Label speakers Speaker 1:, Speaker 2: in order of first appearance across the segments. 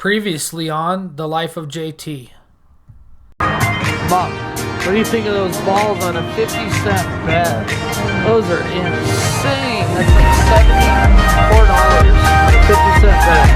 Speaker 1: Previously on The Life of JT.
Speaker 2: Bob, what do you think of those balls on a 50-cent bet? Those are insane. That's like $74. 50-cent bet.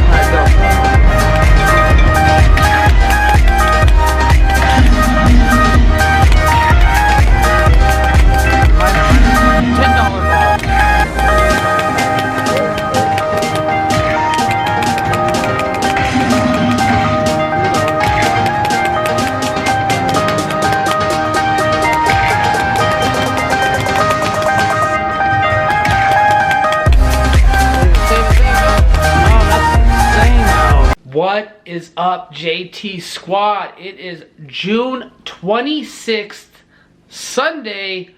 Speaker 2: Alright, go. $10 ball. What is up, JT Squad? It is June 26th, Sunday.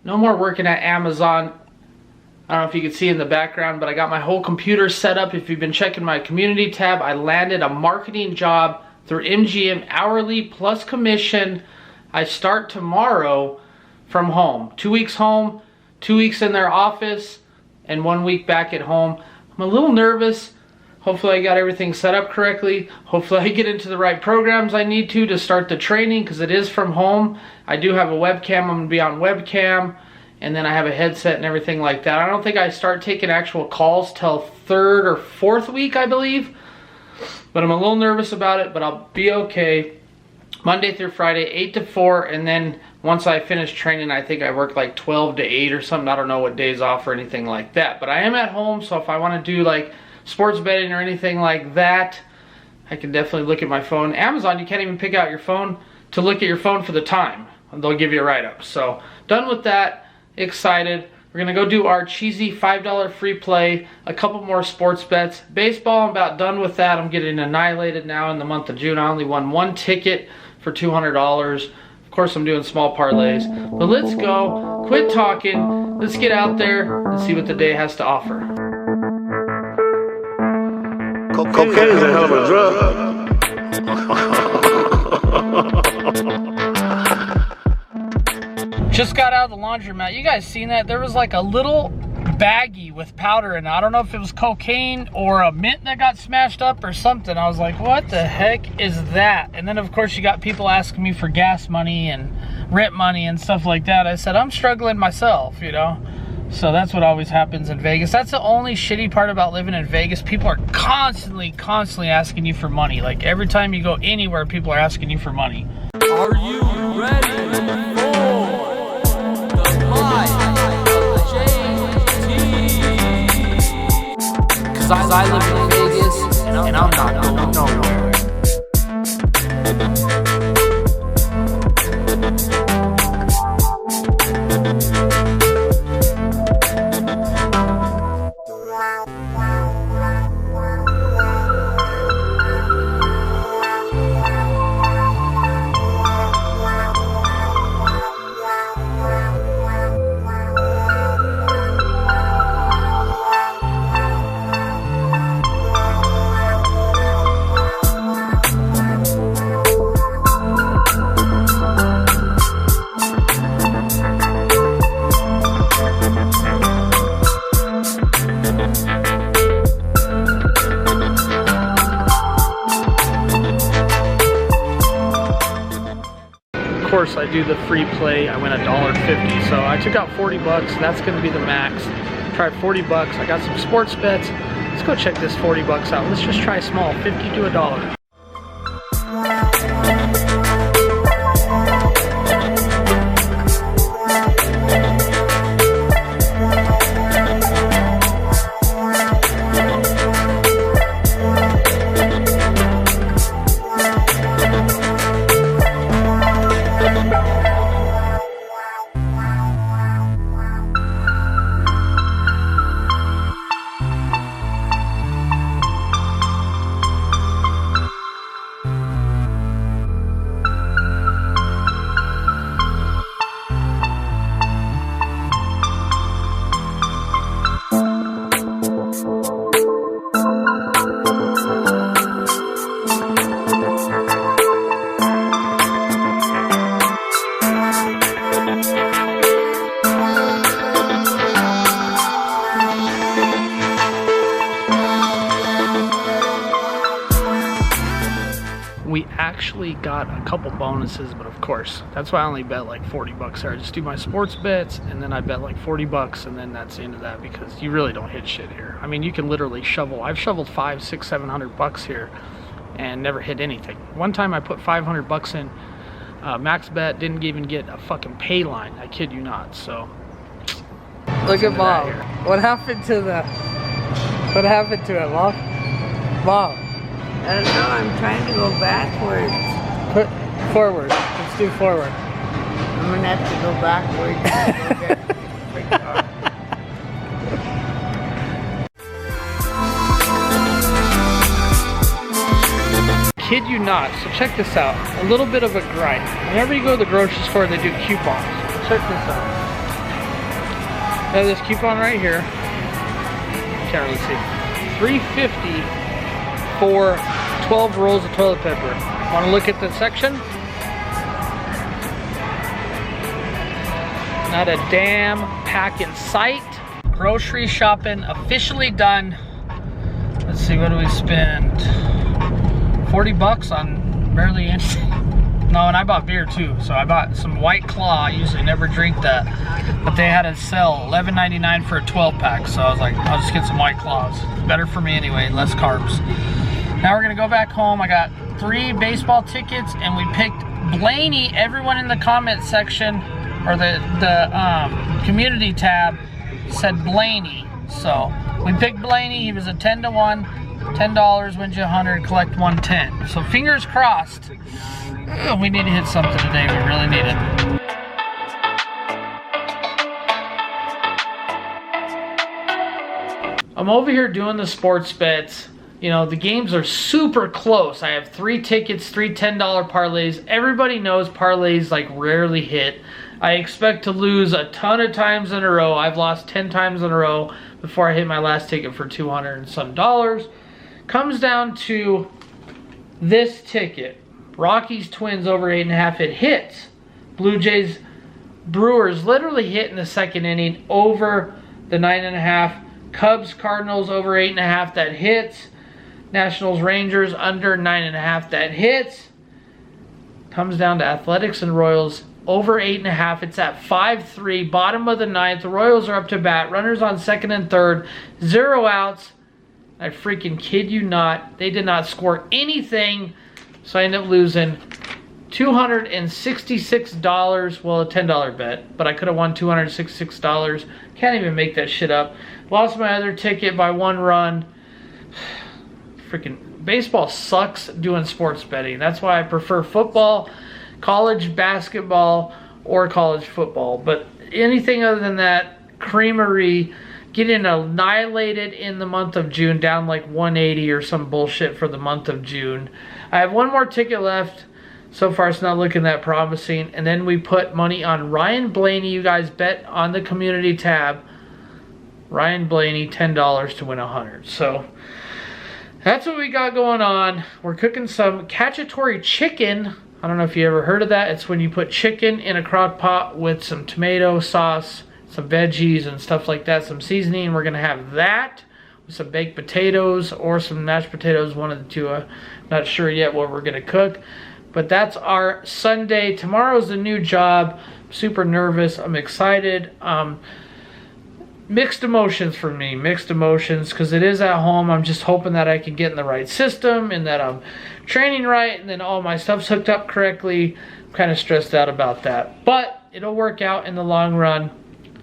Speaker 2: No more working at Amazon. I don't know if you can see in the background, but I got my whole computer set up. If you've been checking my community tab, I landed a marketing job through MGM, hourly plus commission. I start tomorrow from home. 2 weeks home, 2 weeks in their office, and 1 week back at home. I'm a little nervous. Hopefully I got everything set up correctly. Hopefully I get into the right programs I need to start the training, because it is from home. I do have a webcam. I'm going to be on webcam, and then I have a headset and everything like that. I don't think I start taking actual calls till third or fourth week, I believe. But I'm a little nervous about it, but I'll be okay. Monday through Friday, 8 to 4, and then once I finish training, I think I work like 12 to 8 or something. I don't know what days off or anything like that. But I am at home, so if I want to do like sports betting or anything like that, I can definitely look at my phone. Amazon, you can't even pick out your phone to look at your phone for the time. They'll give you a write-up. So done with that. Excited. We're gonna go do our cheesy $5 free play, a couple more sports bets. Baseball, I'm about done with that. I'm getting annihilated now in the month of June. I only won one ticket for $200. Of course, I'm doing small parlays. But let's go. Quit talking. Let's get out there and see what the day has to offer.
Speaker 3: Cocaine is a hell of a drug.
Speaker 1: Just got out of the laundromat. You guys seen that? There was like a little baggie with powder in it. I don't know if it was cocaine or a mint that got smashed up or something. I was like, what the heck is that? And then of course you got people asking me for gas money and rent money and stuff like that. I said, I'm struggling myself, you know? So that's what always happens in Vegas. That's the only shitty part about living in Vegas. People are constantly asking you for money. Like every time you go anywhere, people are asking you for money.
Speaker 2: Are you ready for the life of JT? Because I live in Vegas and I'm not going nowhere.
Speaker 1: Of course, I do the free play. I win $1.50, so I took out 40 bucks. That's going to be the max. Try 40 bucks. I got some sports bets. Let's go check this 40 bucks out. Let's just try small, 50 to $1. We actually got a couple bonuses, but of course, that's why I only bet like 40 bucks there. I just do my sports bets, and then I bet like 40 bucks, and then that's the end of that, because you really don't hit shit here. I mean, you can literally shovel. I've shoveled 500, 600, 700 bucks here and never hit anything. One time I put 500 bucks in max bet, didn't even get a fucking pay line. I kid you not. So
Speaker 4: look at Mom. What happened to the? What happened to it, Mom? Mom.
Speaker 5: I don't know, I'm trying to go backwards.
Speaker 4: Put forward. Let's do forward.
Speaker 5: I'm gonna have to go backwards to go get the car.
Speaker 1: Kid you not. So check this out. A little bit of a grind. Whenever you go to the grocery store, they do coupons. Check this out. I have this coupon right here. Can't really see. $3.50 for 12 rolls of toilet paper. Want to look at the section? Not a damn pack in sight. Grocery shopping officially done. Let's see, what do we spend? 40 bucks on barely anything. No, and I bought beer too. So I bought some White Claw. I usually never drink that, but they had it sell $11.99 for a 12 pack. So I was like, I'll just get some White Claws. Better for me anyway, less carbs. Now we're gonna go back home. I got 3 baseball tickets, and we picked Blaney. Everyone in the comment section or the community tab said Blaney. So we picked Blaney. He was a 10-to-1. $10 wins you 100, collect 110. So fingers crossed. We need to hit something today. We really need it. I'm over here doing the sports bets. You know, the games are super close. I have 3 tickets, 3 $10 parlays. Everybody knows parlays like rarely hit. I expect to lose a ton of times in a row. I've lost 10 times in a row before I hit my last ticket for $200 and some dollars. Comes down to this ticket. Rockies Twins over 8.5. It hits. Blue Jays Brewers literally hit in the second inning over the 9.5. Cubs Cardinals over 8.5. That hits. Nationals Rangers under 9.5. That hits. Comes down to Athletics and Royals over 8.5. It's at 5-3. Bottom of the 9th. The Royals are up to bat. Runners on second and third. 0 outs. I freaking kid you not. They did not score anything. So I ended up losing $266. Well, a $10 bet. But I could have won $266. Can't even make that shit up. Lost my other ticket by 1 run. Freaking baseball sucks doing sports betting. That's why I prefer football, college basketball, or college football. But anything other than that, creamery, getting annihilated in the month of June, down like 180 or some bullshit for the month of June. I have 1 more ticket left. So far, it's not looking that promising. And then we put money on Ryan Blaney. You guys bet on the community tab. Ryan Blaney, $10 to win 100. So that's what we got going on. We're cooking some cacciatore chicken. I don't know if you ever heard of that. It's when you put chicken in a crock pot with some tomato sauce, some veggies and stuff like that, some seasoning. We're gonna have that with some baked potatoes or some mashed potatoes, one of the two. Not sure yet what we're gonna cook, but that's our Sunday. Tomorrow's a new job. I'm super nervous. I'm excited. Mixed emotions for me, mixed emotions, because it is at home. I'm just hoping that I can get in the right system and that I'm training right and then all my stuff's hooked up correctly. I'm kind of stressed out about that, but it'll work out in the long run.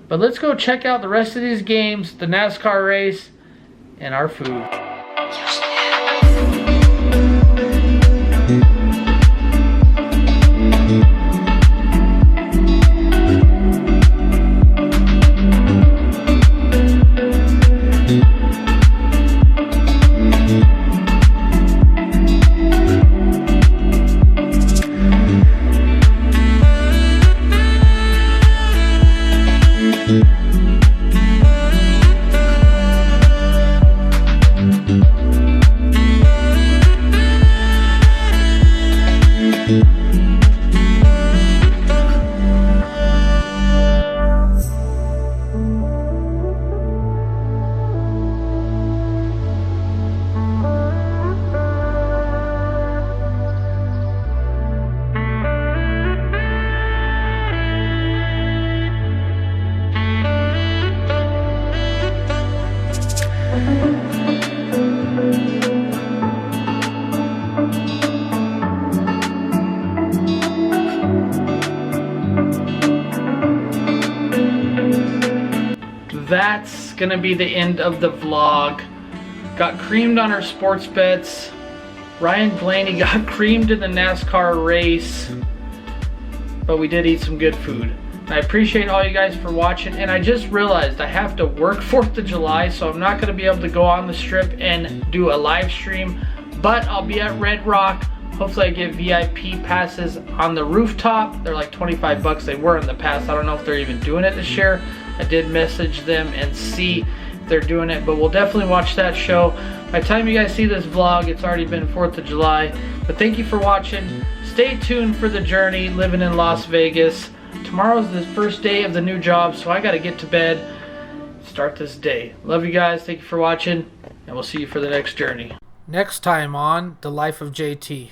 Speaker 1: But let's go check out the rest of these games, the NASCAR race, and our food.
Speaker 2: gonna be the end of the vlog. Got creamed on our sports bets. Ryan Blaney got creamed in the NASCAR race. But we did eat some good food. And I appreciate all you guys for watching. And I just realized I have to work 4th of July, so I'm not gonna be able to go on the strip and do a live stream. But I'll be at Red Rock. Hopefully I get VIP passes on the rooftop. They're like 25 bucks. They were in the past. I don't know if they're even doing it this year. I did message them and see if they're doing it, but we'll definitely watch that show. By the time you guys see this vlog, it's already been 4th of July. But thank you for watching. Stay tuned for the journey living in Las Vegas. Tomorrow's the first day of the new job, so I gotta get to bed, start this day. Love you guys. Thank you for watching, and we'll see you for the next journey.
Speaker 1: Next time on The Life of JT.